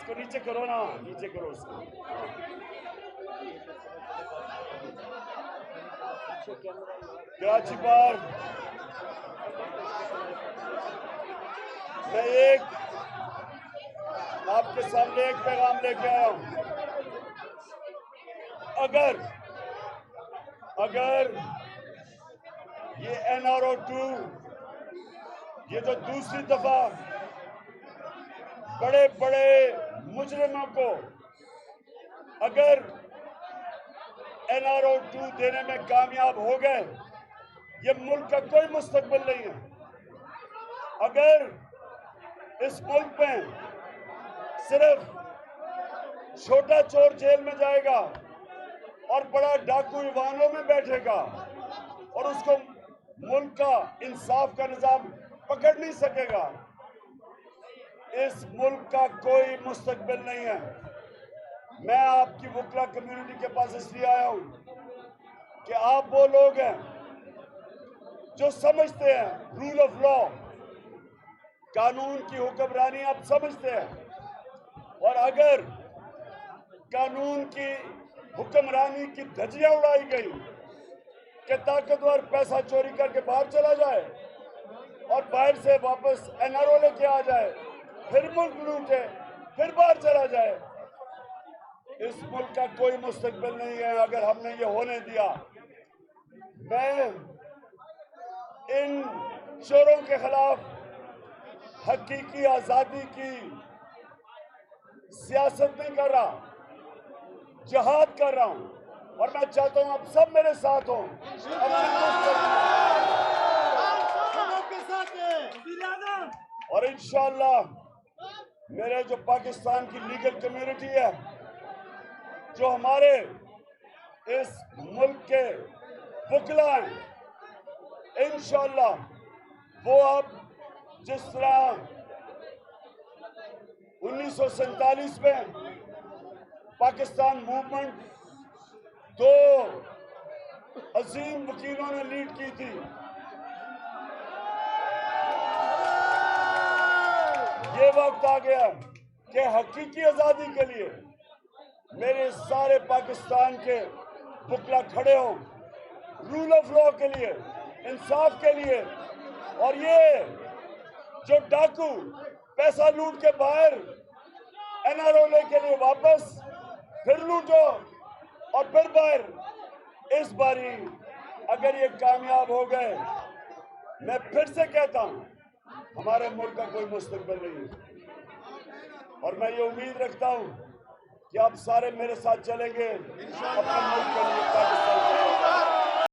کو نیچے کرو نا، نیچے کرو اس کو. کراچی پارک میں آپ کے سامنے ایک پیغام لے کے آیا ہوں. اگر یہ NRO2 یہ جو دوسری دفعہ بڑے بڑے مجرموں کو اگر NRO2 دینے میں کامیاب ہو گئے، یہ ملک کا کوئی مستقبل نہیں ہے. اگر اس ملک میں صرف چھوٹا چور جیل میں جائے گا اور بڑا ڈاکو ایوانوں میں بیٹھے گا اور اس کو ملک کا انصاف کا نظام پکڑ نہیں سکے گا، اس ملک کا کوئی مستقبل نہیں ہے. میں آپ کی وکلا کمیونٹی کے پاس اس لیے آیا ہوں کہ آپ وہ لوگ ہیں جو سمجھتے ہیں رول آف لا، قانون کی حکمرانی آپ سمجھتے ہیں. اور اگر قانون کی حکمرانی کی دھجیاں اڑائی گئی کہ طاقتور پیسہ چوری کر کے باہر چلا جائے اور باہر سے واپس NRO لے کے آ جائے، پھر ملک لوٹے، پھر باہر چلا جائے، اس ملک کا کوئی مستقبل نہیں ہے اگر ہم نے یہ ہونے دیا. میں ان چوروں کے خلاف حقیقی آزادی کی سیاست نہیں کر رہا، جہاد کر رہا ہوں. اور میں چاہتا ہوں آپ سب میرے ساتھ ہوں. اور انشاءاللہ میرے جو پاکستان کی لیگل کمیونٹی ہے، جو ہمارے اس ملک کے وکلا ہیں، انشاءاللہ وہ اب جس طرح 1947 میں پاکستان موومنٹ دو عظیم وکیلوں نے لیڈ کی تھی، یہ وقت آ گیا کہ حقیقی آزادی کے لیے میرے سارے پاکستان کے وکلا کھڑے ہوں، رول آف لا کے لیے، انصاف کے لیے. اور یہ جو ڈاکو پیسہ لوٹ کے باہر NRO لے کے لیے واپس پھر لوٹو اور پھر باہر، اس باری اگر یہ کامیاب ہو گئے، میں پھر سے کہتا ہوں ہمارے ملک کا کوئی مستقبل نہیں ہے. اور میں یہ امید رکھتا ہوں کہ آپ سارے میرے ساتھ چلیں گے اپنے ملک کے لیے.